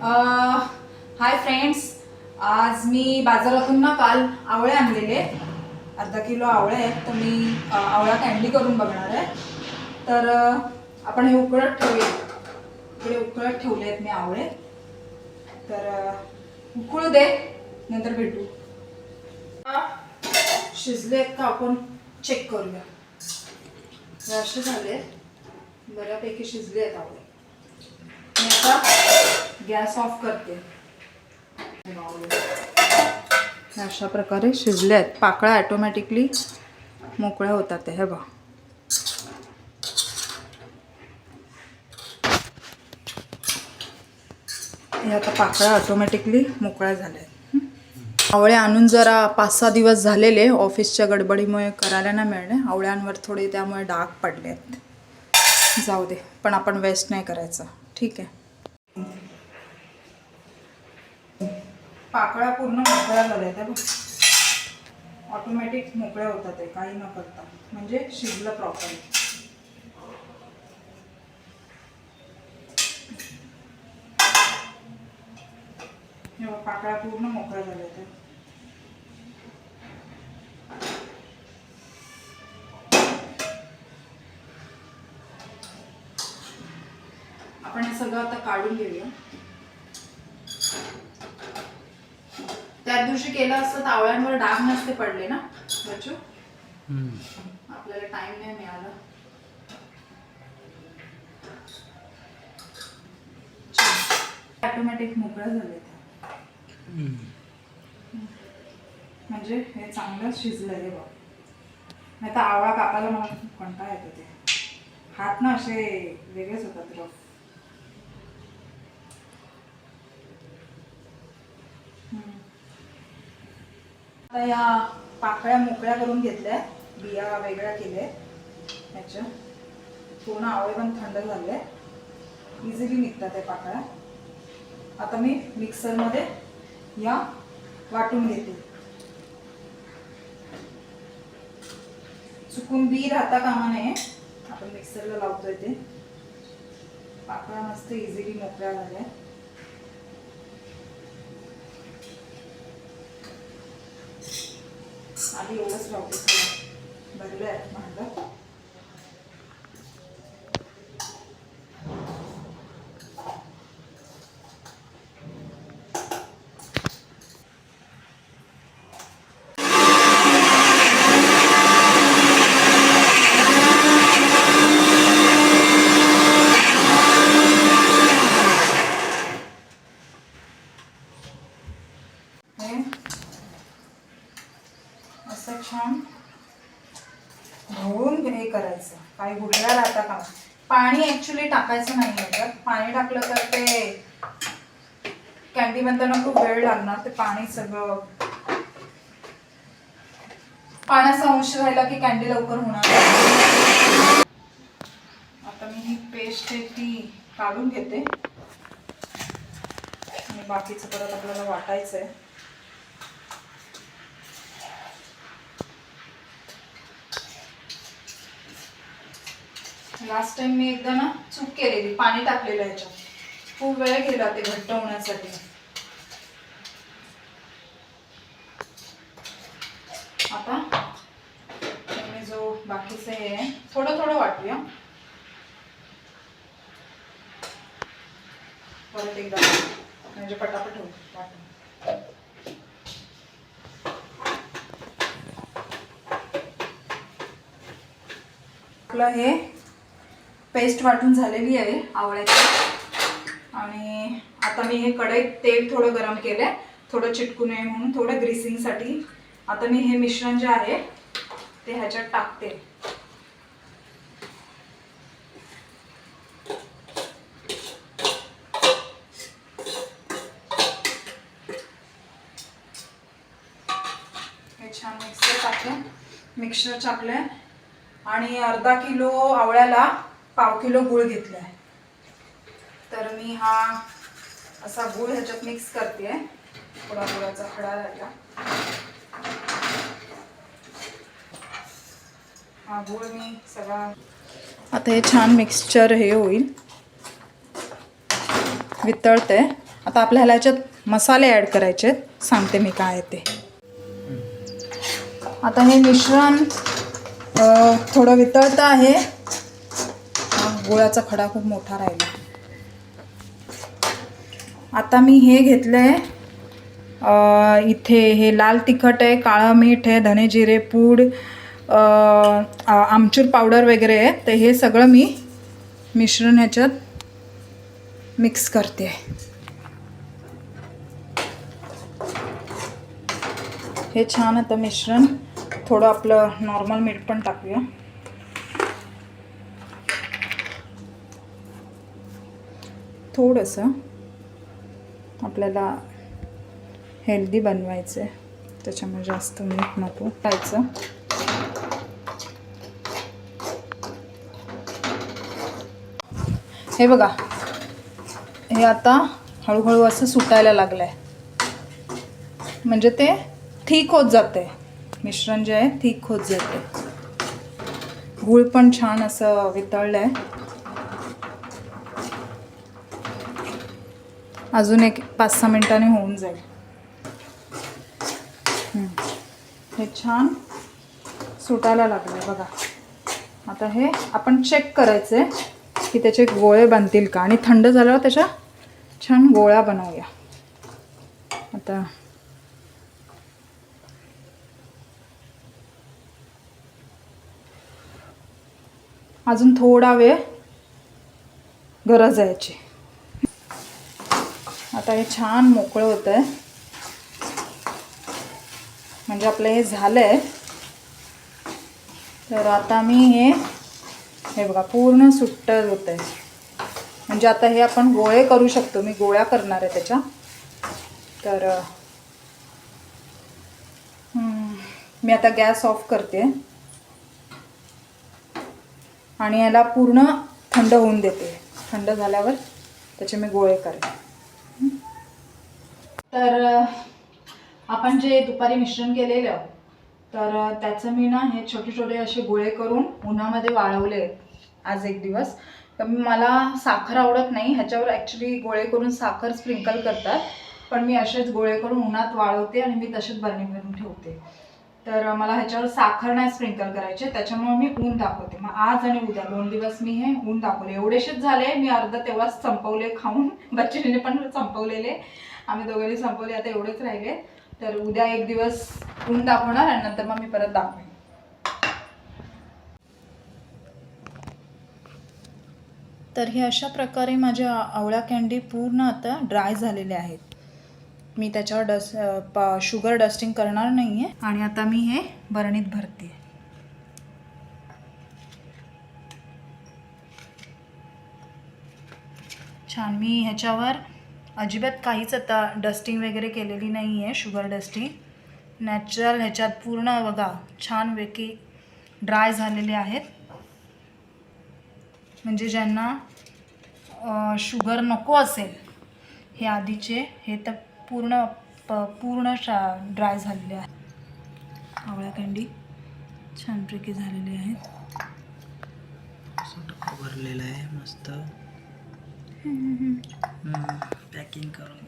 Hi friends, आज मी बाजारातून ना काल आवळे आणलेले. अर्धा किलो आवळे आहेत, तर मी आवळा कँडी करून बघणार आहे. तर आपण हे उकळत ठेवूया. इकडे उकळत ठेवले आहेत मी आवळे. तर उकळू दे, नंतर भेटू. शिजले का आपण चेक करूया. असे झाले, बऱ्यापैकी शिजले आहेत आवळे. मी आता गॅस ऑफ करते. अशा प्रकारे शिजले आहेत. पाकळ्या ऑटोमॅटिकली मोकळ्या होतात. हे बघा, हे आता पाकळ्या ऑटोमॅटिकली मोकळ्या झाल्या आहेत. आवळे आणून जरा 5-6 दिवस झालेले, ऑफिसच्या गडबडीमुळे करायला नाही मिळाले. आवळ्यांवर थोडे त्यामुळे डाग पडले आहेत. जाऊ दे, पण आपण वेस्ट नाही करायचं. ठीक आहे. पाकळ्या पूर्ण मोकळ्या झाल्या त्या बघ, ऑटोमॅटिक मोकळ्या होतात. ते काही न करता, म्हणजे शिजलं प्रॉपर. पाकळ्या पूर्ण मोकळ्या झाल्या त्या. आपण हे सगळं आता काढून घेऊया. त्या दिवशी केलं असतं आवळ्यांवर डाग नसते पडले ना बच्चू. आपल्याला टाइम नाही मिळाला. ऑटोमॅटिक मोकळ्या झाले ते, म्हणजे हे चांगलं शिजलं रे बघ. नाही तर आवळा कापायला मला कंटाळा येतो. ते हात ना असे वेगळेच होतात रफ. आता या पाकळ्या मोकळ्या करून घेतल्या, बिया वेगळ्या केल्या. ह्याच्या पूर्ण आवळे पण थंड झाले, इझिली निघतात त्या पाकळ्या. आता मी मिक्सरमध्ये या वाटून घेते. चुकून बी राहता कामा नये. आपण मिक्सरला लावतोय ते. पाकळ्या मस्त इझिली मोकळ्या झाल्या. आधी एवढंच लावते, भरलं आहे भांडं. असं छान ढवळून हे करायचं. काही गुठळ्या राहता का. पाणी ऍक्च्युली टाकायचं नाही याच्यात. पाणी टाकलं तर ते कॅन्डी बनताना खूप वेळ लागणार. ते पाणी सगळं, पाण्याचा अंश राहिला की कॅन्डी लवकर होणार. आता मी ही पेस्ट आहे ती काढून घेते आणि बाकीचं परत आपल्याला वाटायचं आहे. लास्ट टाइम मी एकदा ना चूक केलेली, पाणी टाकलेलं ह्याच्यात. खूप वेळ गेला ते घट्ट होण्यासाठी. आता मी जो बाकीचं हे आहे थोडं थोडं वाटूया. परत एकदा म्हणजे पटापट होईल वाटून. आपलं हे पेस्ट वाटून झालेली आहे आवळ्याची. आणि आता मी हे कढईत तेल थोडं गरम केलंय, थोडं चिटकू नये म्हणून, थोडं ग्रीसिंगसाठी. आता मी हे मिश्रण जे आहे ते ह्याच्यात टाकते. हे छान मिक्सर टाकलंय आणि अर्धा किलो आवळ्याला पाव किलो गूळ घेतलाय. तर मी हा असा गूळ ह्याच्यात मिक्स करते. थोडा गुळाचा खडा राहिला. हा गूळ मी सगळा आता हे छान मिक्सचर हे होईल, वितळते. आता आपल्याला ह्याच्यात मसाले ॲड करायचे आहेत, सांगते मी काय आहे ते. आता हे मिश्रण थोडं वितळतं आहे. गुळाचा खडा खूप मोठा राहिला. आता मी हे घेतलं आहे, इथे हे लाल तिखट आहे, काळं मीठ आहे, धने जिरे पूड, आमचूर पावडर वगैरे आहे. तर हे सगळं मी मिश्रण ह्याच्यात मिक्स करते. हे छान आता मिश्रण, थोडं आपलं नॉर्मल मीठ पण टाकूया. थोडंसं आपल्याला हेल्दी बनवायचं आहे, त्याच्यामुळे जास्त मीठ नको टाकायचं. हे बघा, हे आता हळूहळू असं सुटायला लागलं आहे, म्हणजे ते ठीक होत जाते. मिश्रण जे आहे ठीक होत जाते. गूळ पण छान असं वितळलं आहे. अजून एक 5-6 मिनिटांनी होऊन जाईल. हे छान सुटायला लागलं बघा. आता हे आपण चेक करायचं आहे की त्याचे गोळे बनतील का, आणि थंड झाल्यावर त्याच्या छान गोळ्या बनवूया. आता अजून थोडा वेळ गरज आहे याची. आता हे छान मोकळं होतं आहे, म्हणजे आपलं हे झालं आहे. तर आता मी हे बघा पूर्ण सुट्ट होतं आहे, म्हणजे आता हे आपण गोळे करू शकतो. मी गोळ्या करणार आहे त्याच्या. तर मी आता गॅस ऑफ करते आणि याला पूर्ण थंड होऊन देते. थंड झाल्यावर त्याचे मी गोळे करेन. तर आपण जे दुपारी मिश्रण केलेलं, तर त्याचं मी ना हे छोटे छोटे असे गोळे करून उन्हामध्ये वाळवले आज एक दिवस. तर मला साखर आवडत नाही, ह्याच्यावर ॲक्च्युली गोळे करून साखर स्प्रिंकल करतात, पण मी असेच गोळे करून उन्हात वाळवते आणि मी तसेच बर्निंगवरून ठेवते. तर मला ह्याच्यावर साखर नाही स्प्रिंकल करायचे, त्याच्यामुळे मी ऊन दाखवते. मग आज आणि उद्या 2 दिवस मी हे ऊन दाखवले. एवढेसेच झाले, मी अर्धा तेव्हाच संपवले खाऊन. बच्चीने पण संपवलेले, आम्ही दोघांनी संपवले. आता एवढेच राहिले. तर उद्या 1 दिवस ऊन दाखवणार आणि नंतर मग मी परत दाखवेन. तर हे अशा प्रकारे माझ्या आवळा कँडी पूर्ण आता ड्राय झालेले आहेत. मी त्याच्यावर शुगर डस्टिंग करणार नाही आहे. आणि आता मी हे बरणीत भरते. छान. मी ह्याच्यावर अजिबात काहीच आता डस्टिंग वगैरे केलेली नाही आहे, शुगर डस्टिंग. नॅचरल ह्याच्यात पूर्ण बघा छानपैकी ड्राय झालेले आहेत. म्हणजे ज्यांना शुगर नको असेल, हे आधीचे, हे तर पूर्ण ड्राय झालेले आहेत. आवळा कँडी छानपैकी झालेले आहेत. भरलेलं आहे मस्त. पॅकिंग करून